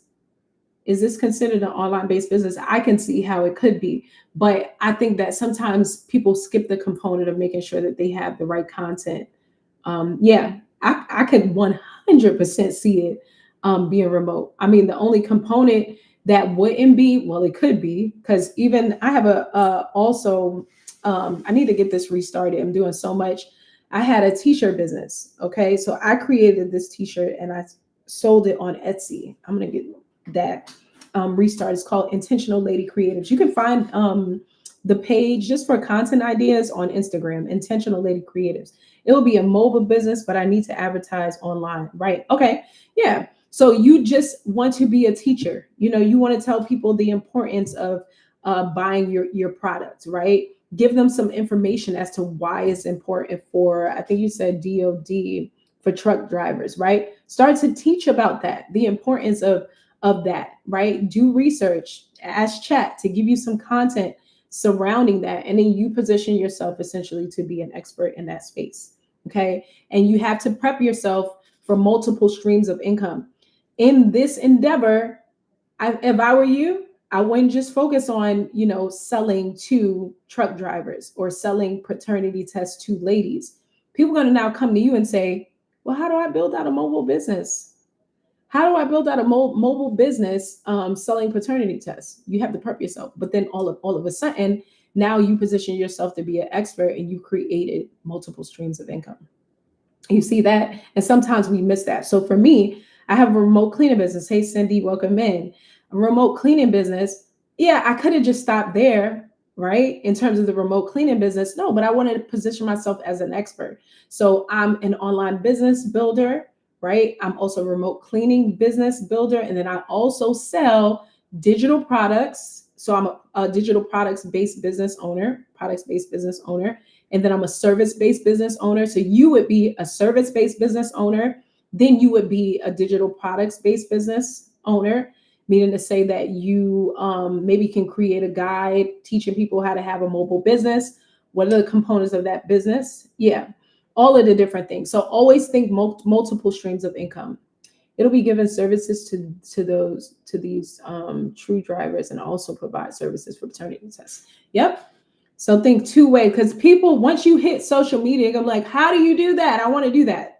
Is this considered an online based business? I can see how it could be, but I think that sometimes people skip the component of making sure that they have the right content. I could 100% see it being remote. I mean, the only component that wouldn't be, well, it could be, because even I have also, I need to get this restarted. I'm doing so much. I had a t-shirt business. Okay. So I created this t-shirt and I sold it on Etsy. I'm going to get that restart. It's called Intentional Lady Creatives. You can find the page just for content ideas on Instagram, Intentional Lady Creatives. It will be a mobile business, but I need to advertise online, right? Okay, yeah. So you just want to be a teacher. You want to tell people the importance of buying your products, right? Give them some information as to why it's important for, I think you said DOD, for truck drivers, right? Start to teach about that, the importance of that, right? Do research, ask chat to give you some content surrounding that. And then you position yourself essentially to be an expert in that space. Okay. And you have to prep yourself for multiple streams of income. In this endeavor, if I were you, I wouldn't just focus on, selling to truck drivers or selling paternity tests to ladies. People are going to now come to you and say, well, how do I build out a mobile business? How do I build out a mobile business selling paternity tests? You have to prep yourself. But then all of a sudden, now you position yourself to be an expert and you created multiple streams of income. You see that? And sometimes we miss that. So for me, I have a remote cleaning business. Hey, Cindy, welcome in. A remote cleaning business. Yeah, I could have just stopped there, right? In terms of the remote cleaning business. No, but I wanted to position myself as an expert. So I'm an online business builder, right? I'm also a remote cleaning business builder. And then I also sell digital products. So I'm a digital products-based business owner. And then I'm a service-based business owner. So you would be a service-based business owner. Then you would be a digital products-based business owner, meaning to say that you maybe can create a guide teaching people how to have a mobile business. What are the components of that business? Yeah, all of the different things. So always think multiple streams of income. It'll be giving services to these true drivers and also provide services for paternity tests. Yep. So think two-way, because people, once you hit social media, I'm like, how do you do that? I want to do that.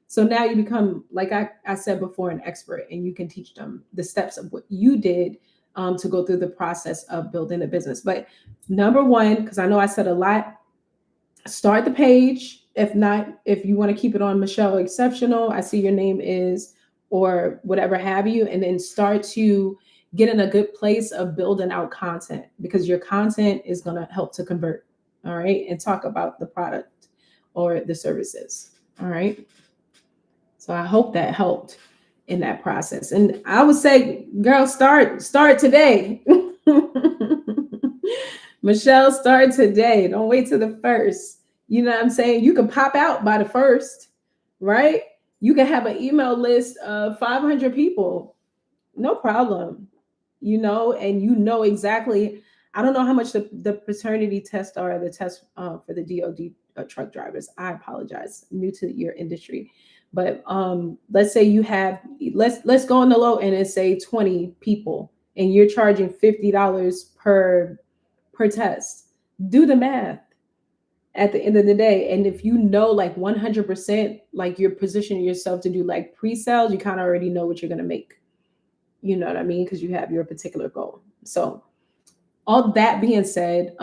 So now you become, like I said before, an expert, and you can teach them the steps of what you did to go through the process of building a business. But number one, because I know I said a lot, start the page. If not, if you want to keep it on Michelle Exceptional, I see your name is, or whatever have you, and then start to get in a good place of building out content, because your content is going to help to convert. All right. And talk about the product or the services. All right. So I hope that helped in that process. And I would say, girl, start today. Michelle, start today. Don't wait till the first. You know what I'm saying? You can pop out by the first, right? You can have an email list of 500 people. No problem. And exactly. I don't know how much the paternity tests are, the test for the DOD truck drivers. I apologize. I'm new to your industry. But let's say you have, let's go on the low end and say 20 people, and you're charging $50 per test. Do the math at the end of the day. And if like 100%, like you're positioning yourself to do like pre-sales, you kind of already know what you're going to make. You know what I mean? Because you have your particular goal. So all that being said,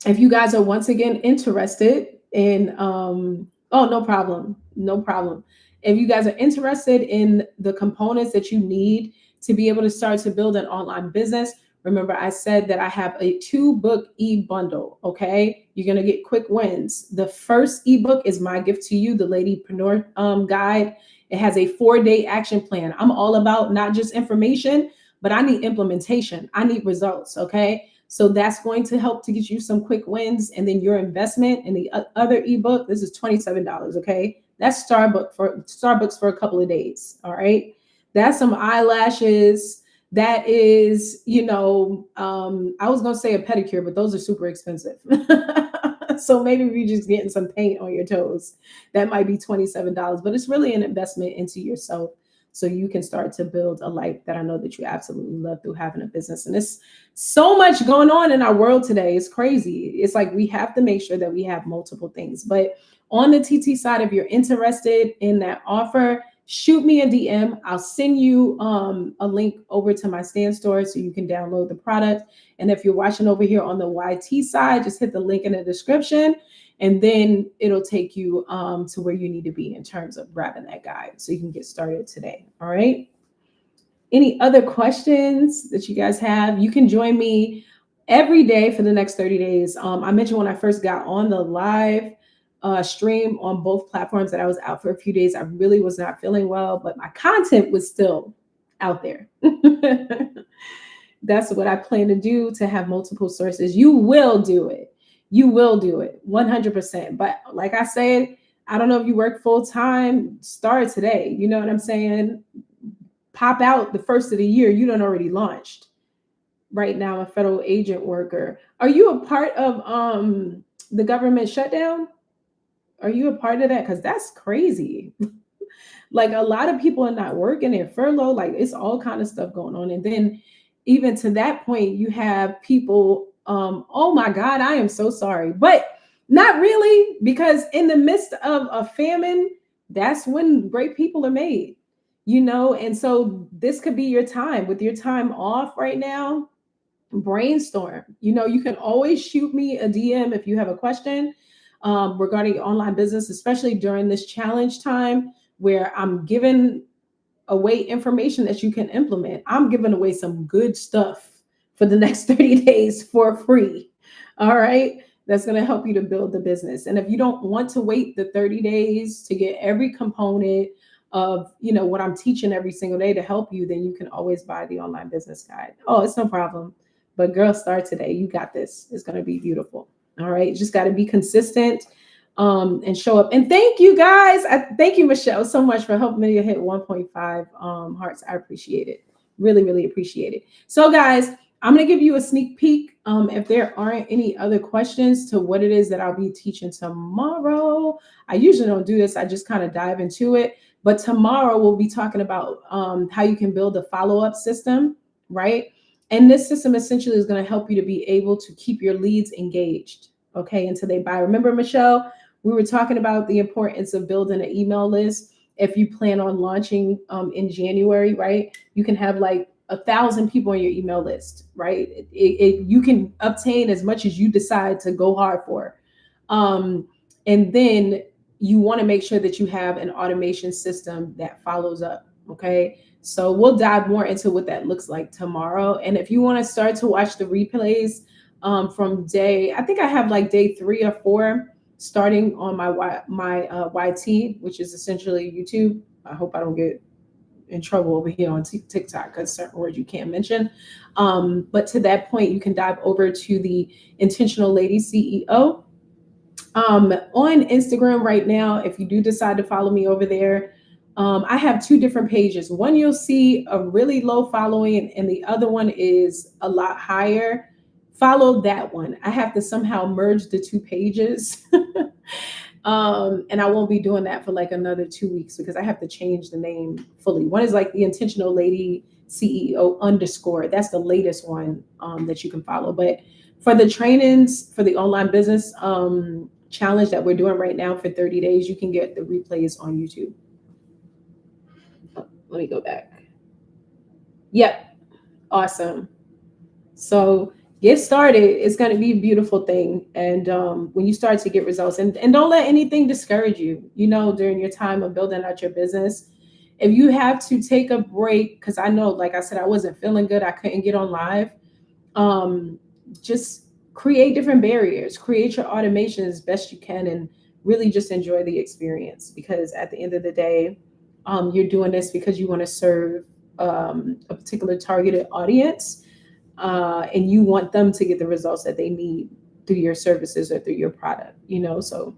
if you guys are once again interested in, no problem. If you guys are interested in the components that you need to be able to start to build an online business, remember I said that I have a 2-book e-bundle, okay? You're going to get quick wins. The first ebook is my gift to you, the Ladypreneur Guide. It has a 4-day action plan. I'm all about not just information, but I need implementation. I need results, okay? So that's going to help to get you some quick wins. And then your investment in the other ebook, this is $27, okay? That's Starbucks for a couple of days, all right? That's some eyelashes. That is, I was going to say a pedicure, but those are super expensive. So maybe if you're just getting some paint on your toes, that might be $27, but it's really an investment into yourself so you can start to build a life that I know that you absolutely love through having a business. And there's so much going on in our world today. It's crazy. It's like we have to make sure that we have multiple things. But on the TT side, if you're interested in that offer, shoot me a DM. I'll send you a link over to my Stand store so you can download the product. And if you're watching over here on the YT side, just hit the link in the description, and then it'll take you to where you need to be in terms of grabbing that guide so you can get started today. All right. Any other questions that you guys have? You can join me every day for the next 30 days. I mentioned when I first got on the live stream on both platforms that I was out for a few days. I really was not feeling well, but my content was still out there. That's what I plan to do, to have multiple sources. You will do it. You will do it 100%. But like I said, I don't know if you work full time, start today. You know what I'm saying? Pop out the first of the year. You done already launched. right now, a federal agent worker. Are you a part of the government shutdown? Are you a part of that? Because that's crazy. Like a lot of people are not working, they're furloughed, like it's all kind of stuff going on. And then even to that point, you have people, oh my God, I am so sorry. But not really, because in the midst of a famine, that's when great people are made, and so this could be your time. With your time off right now, brainstorm. You can always shoot me a DM if you have a question regarding online business, especially during this challenge time where I'm giving away information that you can implement. I'm giving away some good stuff for the next 30 days for free. All right. That's going to help you to build the business. And if you don't want to wait the 30 days to get every component of, what I'm teaching every single day to help you, then you can always buy the online business guide. Oh, it's no problem. But girl, start today. You got this. It's going to be beautiful. All right. You just got to be consistent and show up. And thank you guys. Thank you, Michelle, so much for helping me to hit 1.5 hearts. I appreciate it. Really, really appreciate it. So guys, I'm going to give you a sneak peek. If there aren't any other questions to what it is that I'll be teaching tomorrow. I usually don't do this. I just kind of dive into it. But tomorrow we'll be talking about how you can build a follow-up system, right? And this system essentially is going to help you to be able to keep your leads engaged, okay, until they buy. Remember, Michelle, we were talking about the importance of building an email list. If you plan on launching in January, right, you can have like 1,000 people on your email list, right? You can obtain as much as you decide to go hard for. And then you want to make sure that you have an automation system that follows up, okay? So we'll dive more into what that looks like tomorrow. And if you want to start to watch the replays from I think I have like day 3 or 4 starting on my YT, which is essentially YouTube. I hope I don't get in trouble over here on TikTok because certain words you can't mention. But to that point, you can dive over to the Intentional Lady CEO. On Instagram right now, if you do decide to follow me over there, I have 2 different pages. One you'll see a really low following, and the other one is a lot higher. Follow that one. I have to somehow merge the 2 pages. And I won't be doing that for like another 2 weeks because I have to change the name fully. One is like the Intentional Lady CEO _. That's the latest one that you can follow. But for the trainings, for the online business challenge that we're doing right now for 30 days, you can get the replays on YouTube. Oh, let me go back. Yep. Awesome. So get started. It's going to be a beautiful thing. And when you start to get results, and don't let anything discourage you, during your time of building out your business. If you have to take a break, because I know, like I said, I wasn't feeling good, I couldn't get on live, just create different barriers, create your automation as best you can, and really just enjoy the experience. Because at the end of the day, you're doing this because you want to serve a particular targeted audience. And you want them to get the results that they need through your services or through your product, so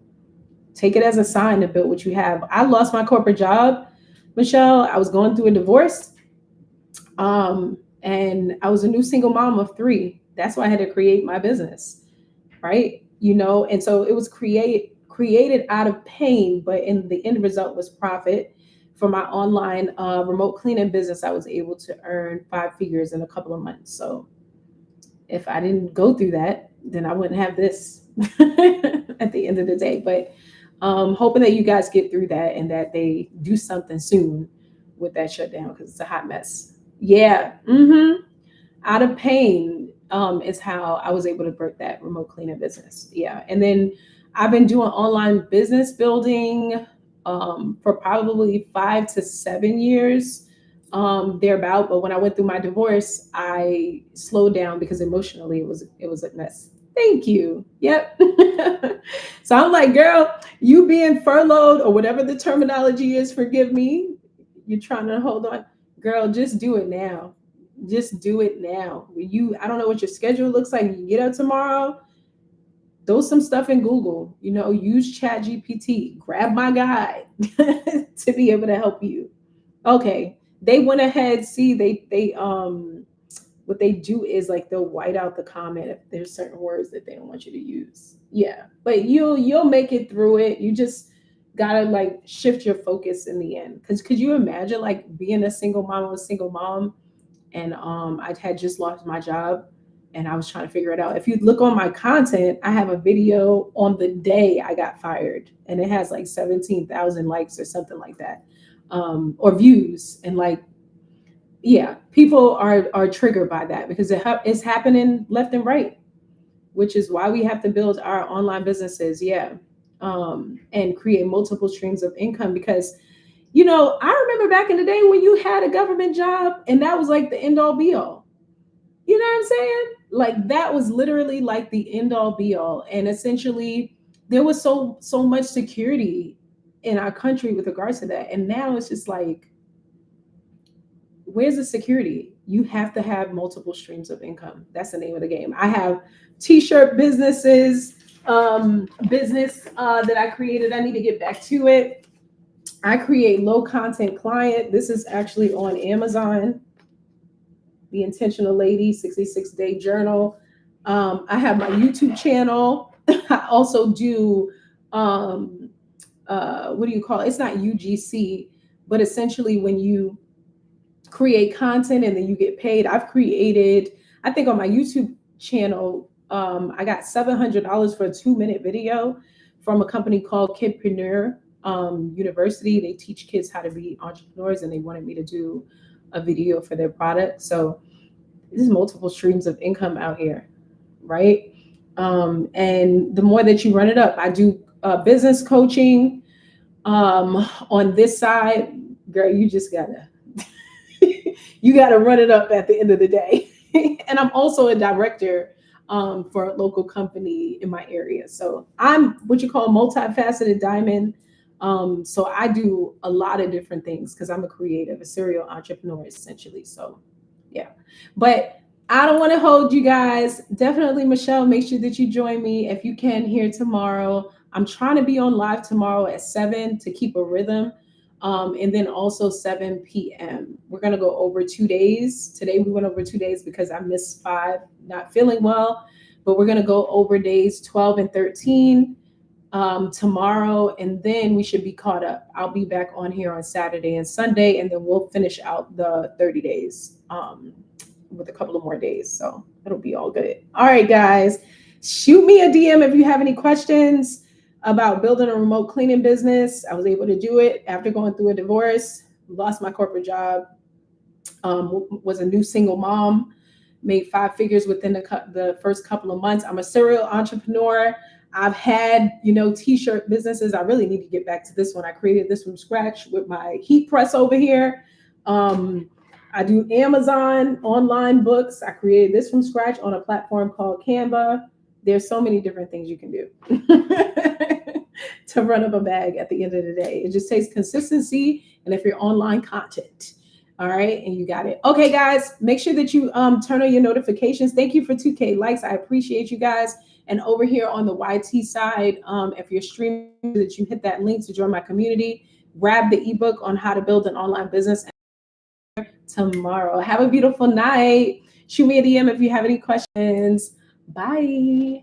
take it as a sign to build what you have. I lost my corporate job, Michelle. I was going through a divorce. And I was a new single mom of 3. That's why I had to create my business, right? And so it was created out of pain, but in the end result was profit. For my online remote cleaning business, I was able to earn 5 figures in a couple of months. So if I didn't go through that, then I wouldn't have this at the end of the day. But hoping that you guys get through that and that they do something soon with that shutdown because it's a hot mess. Yeah. Out of pain is how I was able to birth that remote cleaning business. Yeah. And then I've been doing online business building for probably 5 to 7 years, thereabout. But when I went through my divorce, I slowed down because emotionally it was a mess. Thank you. Yep. So I'm like, girl, you being furloughed or whatever the terminology is, forgive me. You're trying to hold on. Girl, just do it now. Just do it now. I don't know what your schedule looks like. You get up tomorrow, throw some stuff in Google, use ChatGPT, grab my guide to be able to help you. Okay. They went ahead, see, they what they do is like they'll white out the comment if there's certain words that they don't want you to use. Yeah, but you'll make it through it. You just gotta like shift your focus in the end. Because could you imagine like being a single mom? I was a single mom, and I had just lost my job, and I was trying to figure it out. If you look on my content, I have a video on the day I got fired, and it has like 17,000 likes or something like that, or views, and like, yeah, people are triggered by that because it's happening left and right, which is why we have to build our online businesses. Yeah. And create multiple streams of income because, I remember back in the day when you had a government job and that was like the end all be all. You know what I'm saying? Like that was literally like the end all be all. And essentially there was so much security in our country with regards to that. And now it's just like, where's the security? You have to have multiple streams of income. That's the name of the game. I have t-shirt businesses, business that I created. I need to get back to it. I create low content client. This is actually on Amazon. The Intentional Lady 66-Day Journal. I have my YouTube channel. I also do, what do you call it? It's not UGC, but essentially when you create content and then you get paid. I've created, I think on my YouTube channel, I got $700 for a 2-minute video from a company called Kidpreneur University. They teach kids how to be entrepreneurs, and they wanted me to do a video for their product. So there's multiple streams of income out here, right? And the more that you run it up, I do business coaching on this side. Girl, you just gotta you got to run it up at the end of the day. And I'm also a director for a local company in my area. So I'm what you call a multifaceted diamond. So I do a lot of different things because I'm a creative, a serial entrepreneur, essentially. So yeah, but I don't want to hold you guys. Definitely, Michelle, make sure that you join me if you can here tomorrow. I'm trying to be on live tomorrow at 7 to keep a rhythm. And then also 7 p.m. We're going to go over 2 days. Today we went over 2 days because I missed 5, not feeling well. But we're going to go over days 12 and 13 tomorrow. And then we should be caught up. I'll be back on here on Saturday and Sunday. And then we'll finish out the 30 days with a couple of more days. So it'll be all good. All right, guys. Shoot me a DM if you have any questions about building a remote cleaning business. I was able to do it after going through a divorce, lost my corporate job, was a new single mom, made 5 figures within the first couple of months. I'm a serial entrepreneur. I've had, t-shirt businesses. I really need to get back to this one. I created this from scratch with my heat press over here. I do Amazon online books. I created this from scratch on a platform called Canva. There's so many different things you can do to run up a bag at the end of the day. It just takes consistency and if you're online content. All right. And you got it. Okay, guys, make sure that you turn on your notifications. Thank you for 2K likes. I appreciate you guys. And over here on the YT side, if you're streaming, that you hit that link to join my community, grab the ebook on how to build an online business tomorrow. Have a beautiful night. Shoot me a DM if you have any questions. Bye.